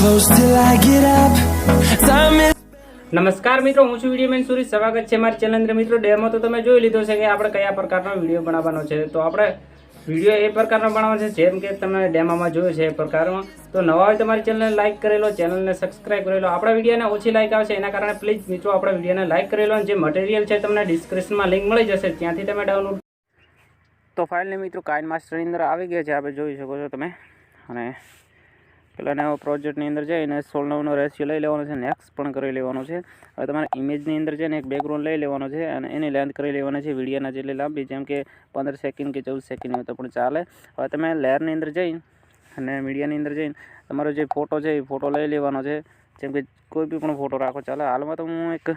close till I get up. Time is નમસ્કાર મિત્રો, હું છું વિડીયો મેન સુરેશ. સ્વાગત છે મારી ચેનલ અંદર. મિત્રો, ડેમો તો તમે જોઈ લીધો છે કે આપણે કયા પ્રકારનો વિડીયો બનાવવાનો છે. તો આપણે વિડીયો એ પ્રકારનો બનાવવાનો છે જેમ કે તમે ડેમોમાં જોયું છે એ પ્રકારમાં. તો નવા હોય તમારી ચેનલને લાઇક કરી લો, ચેનલને સબસ્ક્રાઇબ કરી લો. આપણા વિડીયોને ઓછી લાઇક આવશે એના કારણે પ્લીઝ મિત્રો આપણા વિડીયોને લાઇક કરી લો. અને જે મટીરિયલ છે તમને ડિસ્ક્રિપ્શનમાં લિંક મળી જશે, ત્યાંથી તમે ડાઉનલોડ. તો ફાઇલને મિત્રો કાઇનમાસ્ટરની અંદર આવી ગયા છે, આપણે જોઈ શકો છો તમે. અને પહેલાં નવો પ્રોજેક્ટની અંદર જઈને 16:9નો રેશિયો લઈ લેવાનો છે, નેક્સ્ટ પણ કરી લેવાનો છે. હવે તમારે ઇમેજની અંદર જઈને એક બેકગ્રાઉન્ડ લઈ લેવાનો છે અને એની લેન્થ કરી લેવાની છે વિડીયોના જેટલી લાંબી, જેમ કે 15 સેકન્ડ કે 14 સેકન્ડ હોય તો પણ ચાલે. હવે તમે લેયરની અંદર જઈને અને મીડિયાની અંદર જઈને તમારો જે ફોટો છે એ ફોટો લઈ લેવાનો છે. જેમ કે કોઈ બી પણ ફોટો રાખો ચાલે. હાલમાં તો હું એક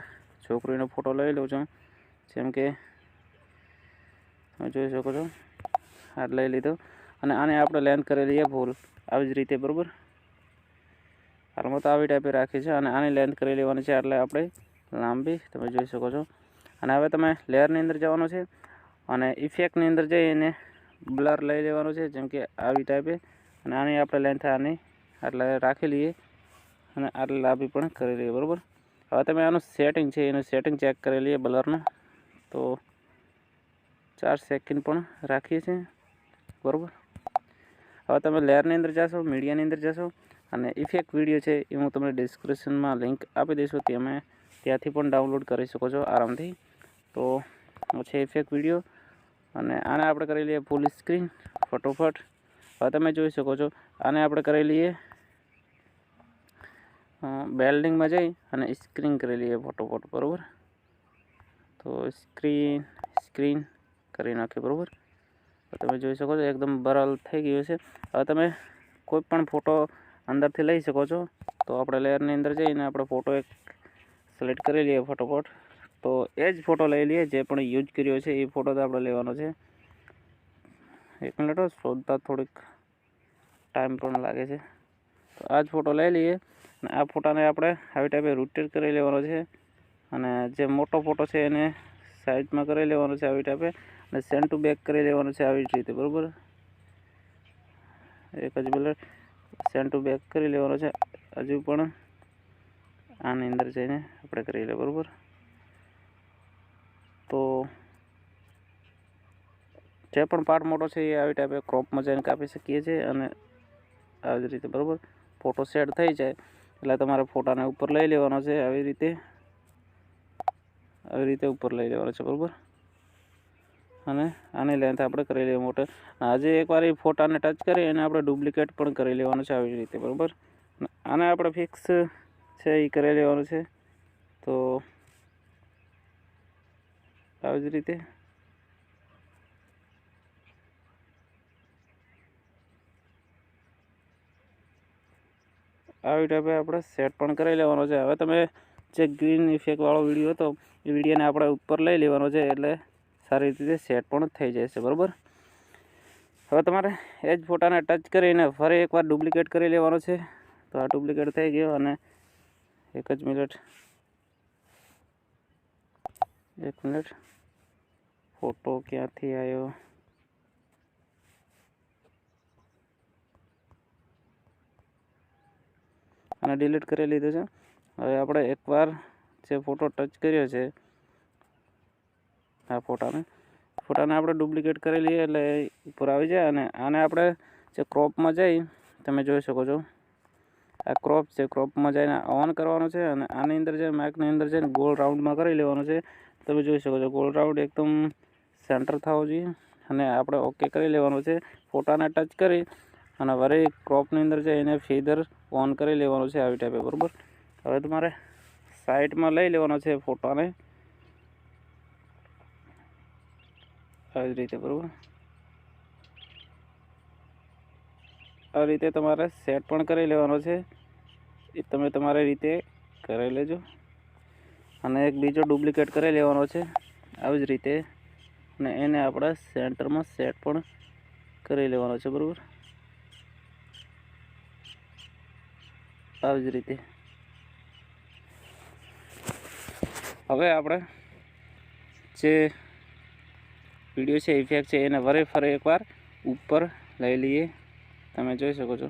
છોકરીનો ફોટો લઈ લઉં છું, જેમ કે તમે જોઈ શકો છો આ લઈ લીધો. અને આને આપણે લેન્થ કરી લઈએ ફૂલ આવી જ રીતે, બરાબર. હાલમાં તો આવી ટાઈપે રાખી છે અને આની લેન્થ કરી લેવાની છે એટલે આપણે લાંબી, તમે જોઈ શકો છો. અને હવે તમે લેયરની અંદર જવાનું છે અને ઇફેક્ટની અંદર જઈને બ્લર લઈ લેવાનું છે, જેમ કે આવી ટાઈપે. અને આની આપણે લેન્થ આની આટલે રાખી લઈએ અને આટલે લાંબી પણ કરી લઈએ, બરાબર. હવે તમે આનું સેટિંગ છે એનું સેટિંગ ચેક કરી લઈએ બ્લરનું. તો 4 સેકન્ડ પણ રાખીએ છીએ, બરાબર. હવે તમે લેયરની અંદર જશો, મીડિયાની અંદર જશો અને ઇફેક્ટ વિડીયો છે એ હું તમને ડિસ્ક્રિપ્શનમાં લિંક આપી દઈશું, તમે ત્યાંથી પણ ડાઉનલોડ કરી શકો છો આરામથી. તો છે ઇફેક્ટ વિડીયો અને આને આપણે કરી લઈએ ફૂલ સ્ક્રીન ફટોફટ. હવે તમે જોઈ શકો છો આને આપણે કરી લઈએ બેલ્ડિંગમાં જઈ અને સ્ક્રીન કરી લઈએ ફટોફટ, બરાબર. તો સ્ક્રીન કરી નાખીએ, બરાબર. તમે જોઈ શકો છો એકદમ બરાબર થઈ ગયું છે. હવે તમે કોઈ પણ ફોટો અંદરથી લઈ શકો છો. તો આપણે લેયરની અંદર જઈને આપણે ફોટો એક સિલેક્ટ કરી લઈએ ફટોફટ. તો એ જ ફોટો લઈ લઈએ જે પણ યુઝ કર્યો છે એ ફોટો તો આપણે લેવાનો છે. 1 મિનિટ શોધતા થોડીક ટાઈમ પણ લાગે છે. તો આ જ ફોટો લઈ લઈએ અને આ ફોટાને આપણે આવી ટાઈપે રોટેટ કરી લેવાનો છે. અને જે મોટો ફોટો છે એને સાઈડમાં કરી લેવાનો છે આવી ટાઈપે અને સેન્ડ ટુ બેક કરી લેવાનું છે આવી જ રીતે, બરાબર. એક જ મિનિટ સેન્ડ ટુ બેક કરી લેવાનો છે. હજુ પણ આની અંદર જઈને આપણે કરી લઈએ, બરાબર. તો જે પણ પાર્ટ મોટો છે એ આવી ટાઈપે ક્રોપમાં જઈને કાપી શકીએ છીએ અને આવી જ રીતે, બરાબર. ફોટો સેટ થઈ જાય એટલે તમારે ફોટાને ઉપર લઈ લેવાનો છે આવી રીતે ઉપર લઈ લેવાનો છે, બરાબર. અને આની લેન્થ આપણે કરી લઈએ મોટે. આજે એકવાર એ ફોટાને ટચ કરી અને આપણે ડુપ્લિકેટ પણ કરી લેવાનું છે આવી રીતે, બરાબર. આને આપણે ફિક્સ છે એ કરી લેવાનું છે. તો આવી જ રીતે આવી ટાઈપે આપણે સેટ પણ કરી લેવાનો છે. હવે તમે જે ગ્રીન ઇફેક્ટવાળો વિડીયો હતો એ વિડીયોને આપણે ઉપર લઈ લેવાનો છે એટલે સારી રીતે સેટ પણ થઈ જશે, બરાબર. હવે તમારે એ જ ફોટાને ટચ કરીને ફરી એકવાર ડુપ્લિકેટ કરી લેવાનો છે. તો આ ડુપ્લિકેટ થઈ ગયો અને એક મિનિટ ફોટો ક્યાંથી આવ્યો? અને ડિલીટ કરી લીધો છે. હવે આપણે એકવાર જે ફોટો ટચ કર્યો છે આ ફોટાને આપણે ડુપ્લિકેટ કરી લઈએ એટલે ઉપર આવી જાય. અને આને આપણે જે ક્રોપમાં જઈ તમે જોઈ શકો છો આ ક્રોપ છે, ક્રોપમાં જઈને ઓન કરવાનું છે અને આની અંદર જે માઇકની અંદર જઈને ગોળ રાઉન્ડમાં કરી લેવાનું છે. તમે જોઈ શકો છો ગોળ રાઉન્ડ એકદમ સેન્ટર થવો જોઈએ અને આપણે ઓકે કરી લેવાનું છે. ફોટાને ટચ કરી અને વળી ક્રોપની અંદર જઈને ફેદર ઓન કરી લેવાનું છે આવી ટાઈપે, બરાબર. હવે તમારે સાઈડમાં લઈ લેવાનો છે ફોટાને આવી રીતે, બરાબર. આ રીતે તમારે સેટ પણ કરી લેવાનો છે. એ તમે તમારી રીતે કરી લેજો. અને એક બીજો ડુપ્લિકેટ કરી લેવાનો છે આવી જ રીતે અને એને આપણે સેન્ટરમાં સેટ પણ કરી લેવાનો છે, બરાબર. આવી જ રીતે હવે આપણે જે વિડીયો છે ઇફેક્ટ છે એને ફરી એકવાર ઉપર લઈ લઈએ, તમે જોઈ શકો છો.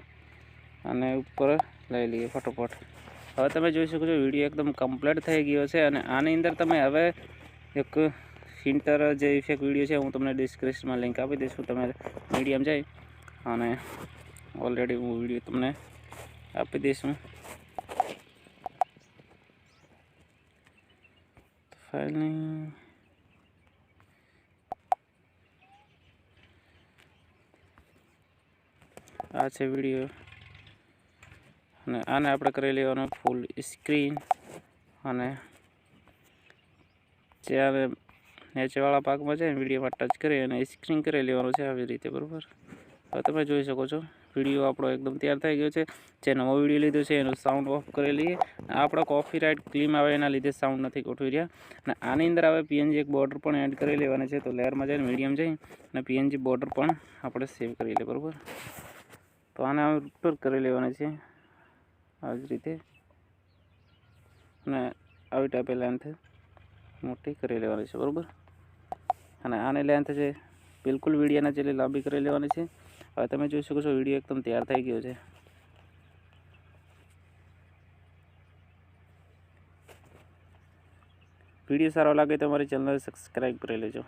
અને ઉપર લઈ લઈએ ફટોફટ. હવે તમે જોઈ શકો છો વિડીયો એકદમ કમ્પ્લીટ થઈ ગયો છે. અને આની અંદર તમે હવે એક ફિલ્ટર જે ઇફેક્ટ વિડીયો છે હું તમને ડિસ્ક્રિપ્શનમાં લિંક આપી દઈશું. તમે મીડિયમ જઈ અને ઓલરેડી હું વિડીયો તમને આપી દઈશું. ફાઇલની આ છે વિડીયો અને આને આપણે કરી લેવાનું ફૂલ સ્ક્રીન અને જ્યારે નીચેવાળા ભાગમાં છે વિડીયોમાં ટચ કરી અને સ્ક્રીન કરી લેવાનું છે આવી રીતે, બરાબર. હવે તમે જોઈ શકો છો વિડીયો આપણો એકદમ તૈયાર થઈ ગયો છે. જે નવો વિડીયો લીધો છે એનું સાઉન્ડ ઓફ કરી લઈએ. આપણો કોપીરાઇટ ક્લેમ આવે એના લીધે સાઉન્ડ નથી ગોઠવી રહ્યા. અને આની અંદર હવે પીએનજી એક બોર્ડર પણ એડ કરી લેવાની છે. તો લેયરમાં જઈને મીડિયમ જઈ અને પીએનજી બોર્ડર પણ આપણે સેવ કરી લઈએ, બરાબર. તો આને ઉપર કરી લેવાની છે આવી જ રીતે અને આવી ટાઈપે લેન્થ મોટી કરી લેવાની છે, બરાબર. અને આની લેન્થ છે બિલકુલ વિડીયોના જેટલી લાંબી કરી લેવાની છે. હવે તમે જોઈ શકો છો વિડીયો એકદમ તૈયાર થઈ ગયો છે. વિડીયો સારો લાગે તો અમારી ચેનલને સબસ્ક્રાઈબ કરી લેજો.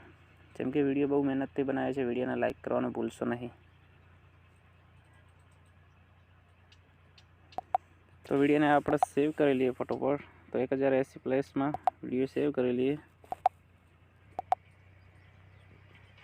જેમ કે વિડીયો બહુ મહેનતથી બનાવ્યા છે. વિડીયોને લાઇક કરવાનું ભૂલશો નહીં. તો વિડીયોને આપણે સેવ કરી લઈએ ફટોફટ. તો 1080 પ્લસમાં વિડીયો સેવ કરી લઈએ.